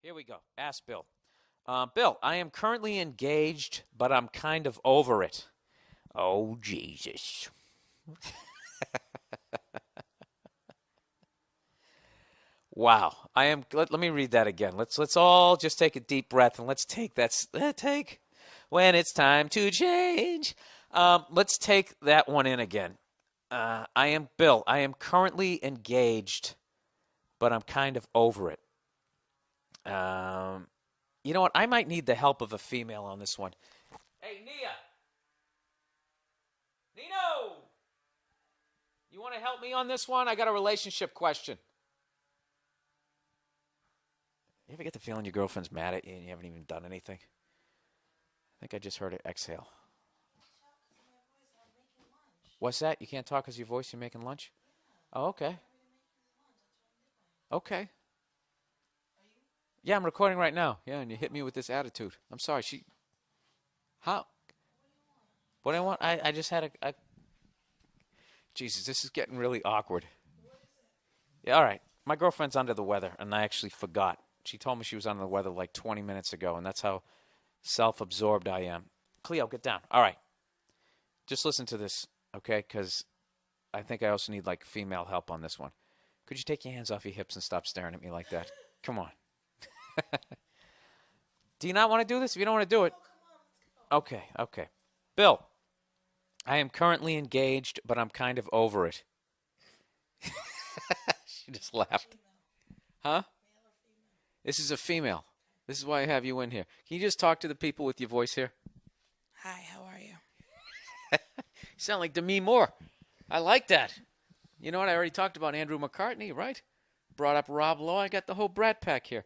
Here we go. Ask Bill. Bill, I am currently engaged, but I'm kind of over it. Oh, Jesus. Wow. Let me read that again. Let's all just take a deep breath and let's take take when it's time to change. Let's take that one in again. I am Bill. I am currently engaged, but I'm kind of over it. You know what? I might need the help of a female on this one. Hey, Nia. Nino! You want to help me on this one? I got a relationship question. You ever get the feeling your girlfriend's mad at you and you haven't even done anything? I think I just heard her exhale. What's that? You can't talk because your voice, you're making lunch? Oh, okay. Okay. Yeah, I'm recording right now. Yeah, and you hit me with this attitude. I'm sorry. How? What do I want? I just had a... Jesus, this is getting really awkward. Yeah, all right. My girlfriend's under the weather, and I actually forgot. She told me she was under the weather like 20 minutes ago, and that's how self-absorbed I am. Cleo, get down. All right. Just listen to this, okay? Because I think I also need, like, female help on this one. Could you take your hands off your hips and stop staring at me like that? Come on. Do you not want to do this? If you don't want to do it. Okay. Bill, I am currently engaged, but I'm kind of over it. She just laughed. Huh? This is a female. This is why I have you in here. Can you just talk to the people with your voice here? Hi, how are you? You sound like Demi Moore. I like that. You know what? I already talked about Andrew McCartney, right? Brought up Rob Lowe. I got the whole Brat Pack here.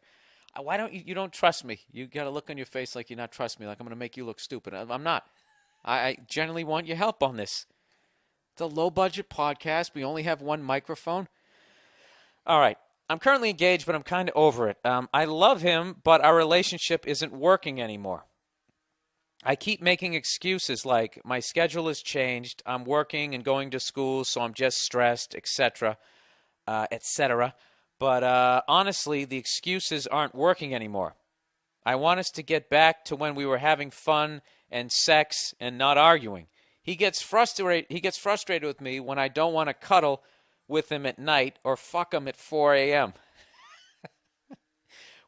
Why don't you don't trust me? You got a look on your face like you not trust me, like I'm going to make you look stupid. I'm not. I generally want your help on this. It's a low-budget podcast. We only have one microphone. All right. I'm currently engaged, but I'm kind of over it. I love him, but our relationship isn't working anymore. I keep making excuses like my schedule has changed, I'm working and going to school, so I'm just stressed, etc., etc. But honestly, the excuses aren't working anymore. I want us to get back to when we were having fun and sex and not arguing. He gets frustrated with me when I don't want to cuddle with him at night or fuck him at 4 a.m.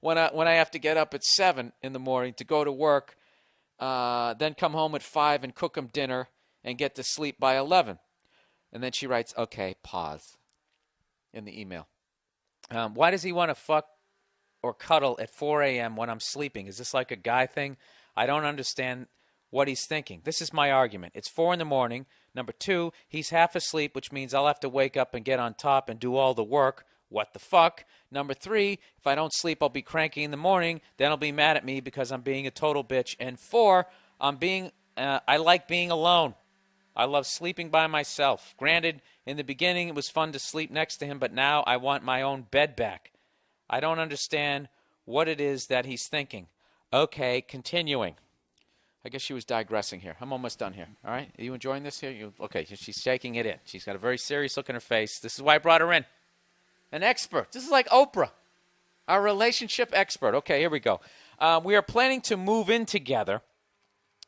when I have to get up at 7 in the morning to go to work, then come home at 5 and cook him dinner and get to sleep by 11. And then she writes, okay, pause, in the email. Why does he want to fuck or cuddle at 4 a.m. when I'm sleeping? Is this like a guy thing? I don't understand what he's thinking. This is my argument. It's 4 in the morning. Number 2, he's half asleep, which means I'll have to wake up and get on top and do all the work. What the fuck? Number 3, if I don't sleep, I'll be cranky in the morning. Then he'll be mad at me because I'm being a total bitch. And 4, I like being alone. I love sleeping by myself. Granted, in the beginning it was fun to sleep next to him, but now I want my own bed back. I don't understand what it is that he's thinking. Okay, continuing. I guess she was digressing here. I'm almost done here. All right? Are you enjoying this here? Okay, she's shaking it in. She's got a very serious look in her face. This is why I brought her in. An expert. This is like Oprah, our relationship expert. Okay, here we go. We are planning to move in together,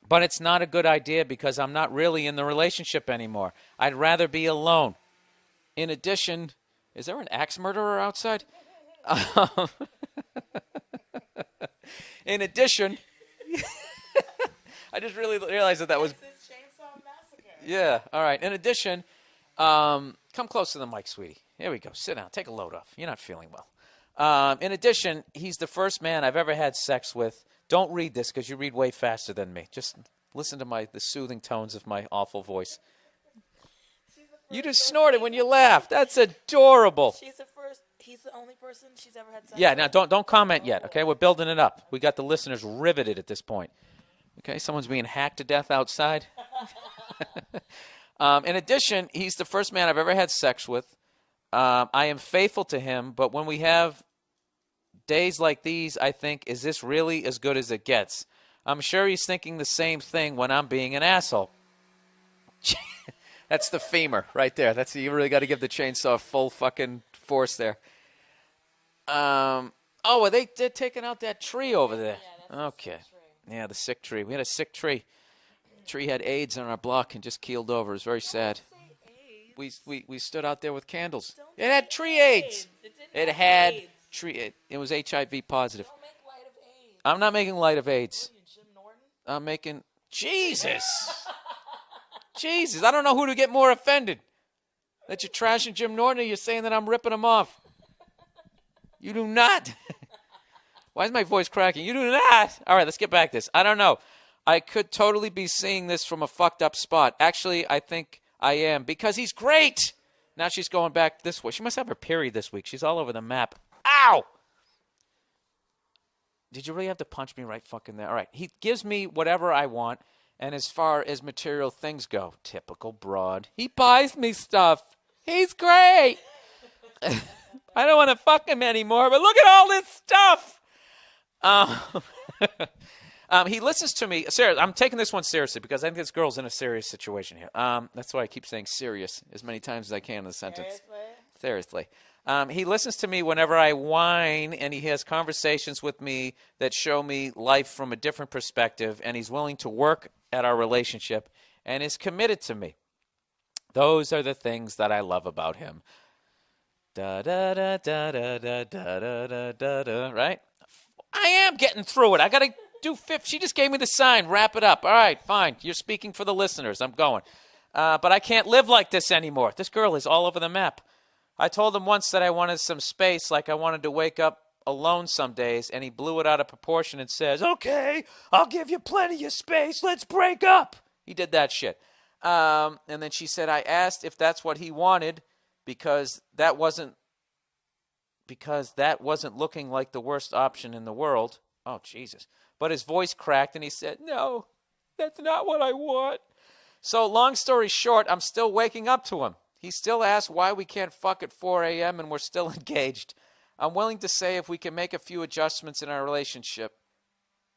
but it's not a good idea because I'm not really in the relationship anymore. I'd rather be alone. In addition, is there an axe murderer outside? In addition, I just really realized that was... Yeah, all right. In addition, come close to the mic, sweetie. Here we go. Sit down. Take a load off. You're not feeling well. In addition, he's the first man I've ever had sex with. Don't read this because you read way faster than me. Just listen to the soothing tones of my awful voice. You just snorted when you laughed. That's adorable. He's the only person she's ever had sex with. Yeah, now don't comment yet, okay? We're building it up. We got the listeners riveted at this point. Okay, someone's being hacked to death outside. In addition, he's the first man I've ever had sex with. I am faithful to him, but when we have days like these, I think, is this really as good as it gets? I'm sure he's thinking the same thing when I'm being an asshole. That's the femur right there. You really got to give the chainsaw full fucking force there. Oh, well, they're taking out that tree over there. Yeah, that's Okay. the tree. Yeah, the sick tree. We had a sick tree. Tree had AIDS on our block and just keeled over. It was very sad. Don't say AIDS. We stood out there with candles. Don't It had say tree AIDS. It didn't It have had AIDS. tree. It was HIV positive. Don't make light of AIDS. I'm not making light of AIDS. What are you, Jim Norton? I'm making Jesus. Jesus, I don't know who to get more offended. That you're trashing Jim Norton, or you're saying that I'm ripping him off. You do not. Why is my voice cracking? You do not. All right, let's get back to this. I don't know. I could totally be seeing this from a fucked up spot. Actually, I think I am, because he's great. Now she's going back this way. She must have her period this week. She's all over the map. Ow! Did you really have to punch me right fucking there? All right. He gives me whatever I want, and as far as material things go, typical broad. He buys me stuff. He's great. I don't want to fuck him anymore, but look at all this stuff. He listens to me. Seriously, I'm taking this one seriously because I think this girl's in a serious situation here. That's why I keep saying serious as many times as I can in the sentence. Seriously. He listens to me whenever I whine, and he has conversations with me that show me life from a different perspective, and he's willing to work at our relationship and is committed to me. Those are the things that I love about him. Da da da da da da da da da da. Right? I am getting through it. I got to do 50. She just gave me the sign. Wrap it up. All right, fine. You're speaking for the listeners. I'm going. But I can't live like this anymore. This girl is all over the map. I told him once that I wanted some space, like I wanted to wake up alone some days, and he blew it out of proportion and says, okay, I'll give you plenty of space. Let's break up. He did that shit. And then she said, I asked if that's what he wanted because that wasn't looking like the worst option in the world. Oh, Jesus. But his voice cracked, and he said, no, that's not what I want. So long story short, I'm still waking up to him. He still asks why we can't fuck at 4 a.m. and we're still engaged. I'm willing to say if we can make a few adjustments in our relationship.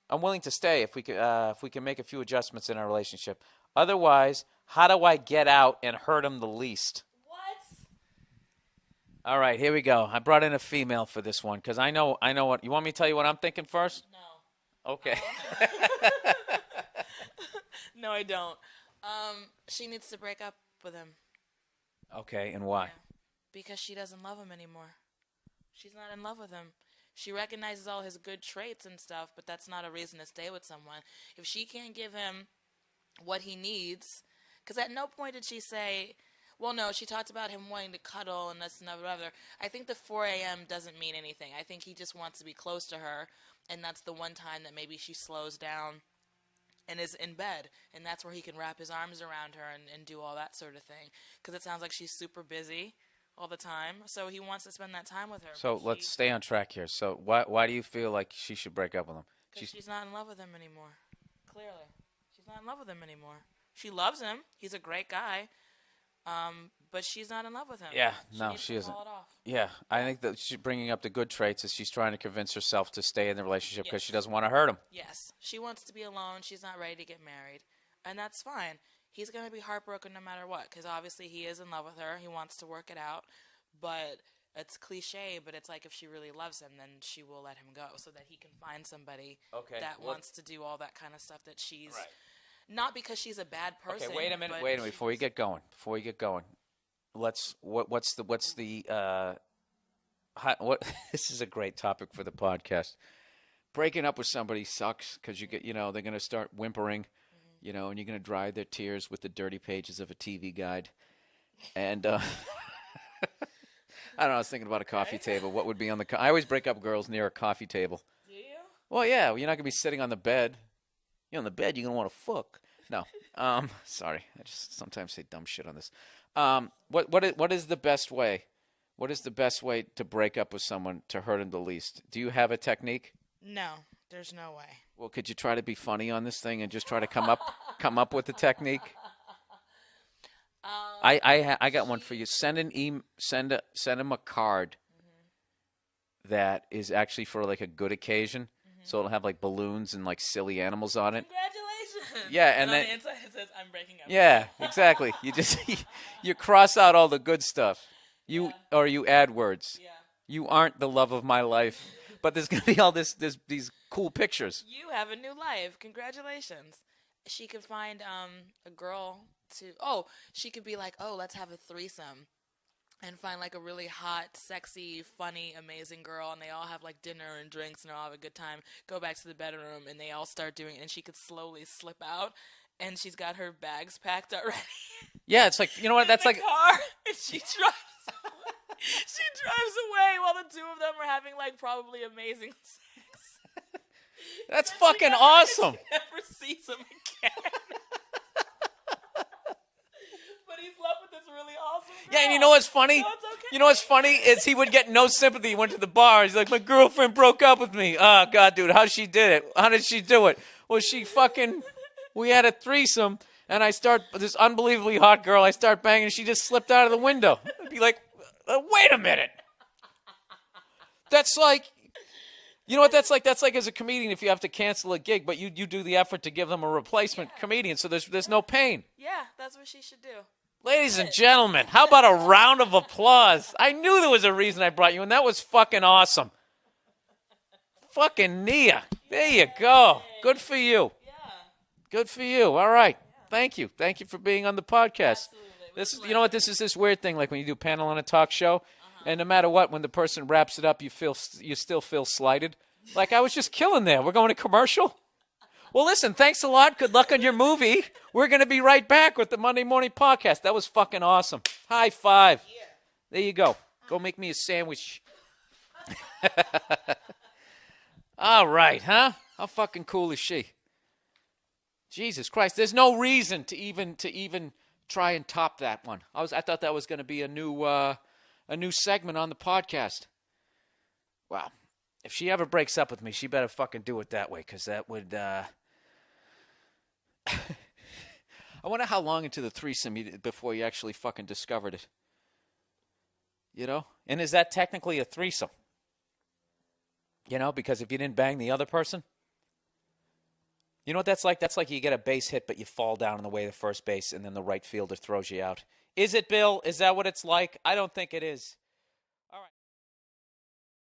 I'm willing to stay if we can make a few adjustments in our relationship. Otherwise, how do I get out and hurt him the least? What? All right, here we go. I brought in a female for this one because I know what. You want me to tell you what I'm thinking first? No. Okay. No, I don't. She needs to break up with him. Okay, and why? Yeah. Because she doesn't love him anymore. She's not in love with him. She recognizes all his good traits and stuff, but that's not a reason to stay with someone. If she can't give him what he needs, because at no point did she say, well, no, she talked about him wanting to cuddle and this and that, whatever. I think the 4 a.m. doesn't mean anything. I think he just wants to be close to her, and that's the one time that maybe she slows down and is in bed, and that's where he can wrap his arms around her and do all that sort of thing, because it sounds like she's super busy all the time, so he wants to spend that time with her. So let's stay on track here. So why do you feel like she should break up with him? Because she's not in love with him anymore. Clearly. She's not in love with him anymore. She loves him. He's a great guy, but she's not in love with him. Yeah, she isn't. Call it off. Yeah, I think that she's bringing up the good traits as she's trying to convince herself to stay in the relationship because she doesn't want to hurt him. Yes. She wants to be alone. She's not ready to get married, and that's fine. He's going to be heartbroken no matter what, because obviously he is in love with her. He wants to work it out, but it's cliche, but it's like if she really loves him, then she will let him go so that he can find somebody that wants to do all that kind of stuff that she's not because she's a bad person. Okay, wait a minute, before we get going. This is a great topic for the podcast. Breaking up with somebody sucks because they're going to start whimpering, and you're going to dry their tears with the dirty pages of a TV guide. And I don't know, I was thinking about a coffee table. What would be on the I always break up girls near a coffee table. Do you? Well, yeah, you're not going to be sitting on the bed. You're on the bed, you're going to want to fuck. No. Sorry. I just sometimes say dumb shit on this. What is the best way? What is the best way to break up with someone to hurt him the least? Do you have a technique? No, there's no way. Well, could you try to be funny on this thing and just try to come up with a technique? I got one for you. Send him a card that is actually for like a good occasion. So it'll have like balloons and like silly animals on it. Congratulations. Yeah, and then then on the inside it says I'm breaking up. Yeah, exactly. You just you cross out all the good stuff. You add words. Yeah. You aren't the love of my life. but there's going to be all these cool pictures. You have a new life. Congratulations. She could find a girl to. Oh, she could be like, oh, let's have a threesome. And find like a really hot, sexy, funny, amazing girl, and they all have like dinner and drinks, and they all have a good time. Go back to the bedroom, and they all start doing it, and she could slowly slip out, and she's got her bags packed already. Yeah, it's like, you know what? That's like car, and she drives away while the two of them are having like probably amazing sex. that's fucking awesome. She never sees him again. But he's left with this really awesome girl. Yeah, and you know what's funny? So it's okay. You know what's funny is he would get no sympathy. He went to the bar. He's like, my girlfriend broke up with me. Oh, God, dude, how she did it? How did she do it? Well, we had a threesome, and this unbelievably hot girl, I start banging, and she just slipped out of the window. I'd be like, wait a minute. That's like, you know what that's like? That's like as a comedian if you have to cancel a gig, but you do the effort to give them a replacement comedian, so there's no pain. Yeah, that's what she should do. Ladies and gentlemen, how about a round of applause? I knew there was a reason I brought you, and that was fucking awesome. Fucking Nia. There you go. Good for you. Yeah. Good for you. All right. Thank you. Thank you for being on the podcast. Absolutely. You know what? This is this weird thing, like when you do panel on a talk show, and no matter what, when the person wraps it up, you still feel slighted. Like, I was just killing there. We're going to commercial? Well, listen, thanks a lot. Good luck on your movie. We're going to be right back with the Monday Morning Podcast. That was fucking awesome. High five. Yeah. There you go. Go make me a sandwich. All right, huh? How fucking cool is she? Jesus Christ. There's no reason to even try and top that one. I thought that was going to be a new segment on the podcast. Wow. If she ever breaks up with me, she better fucking do it that way, because that would, I wonder how long into the threesome before you actually fucking discovered it. You know? And is that technically a threesome? You know, because if you didn't bang the other person, you know what that's like? That's like you get a base hit, but you fall down in the way of the first base, and then the right fielder throws you out. Is it, Bill? Is that what it's like? I don't think it is.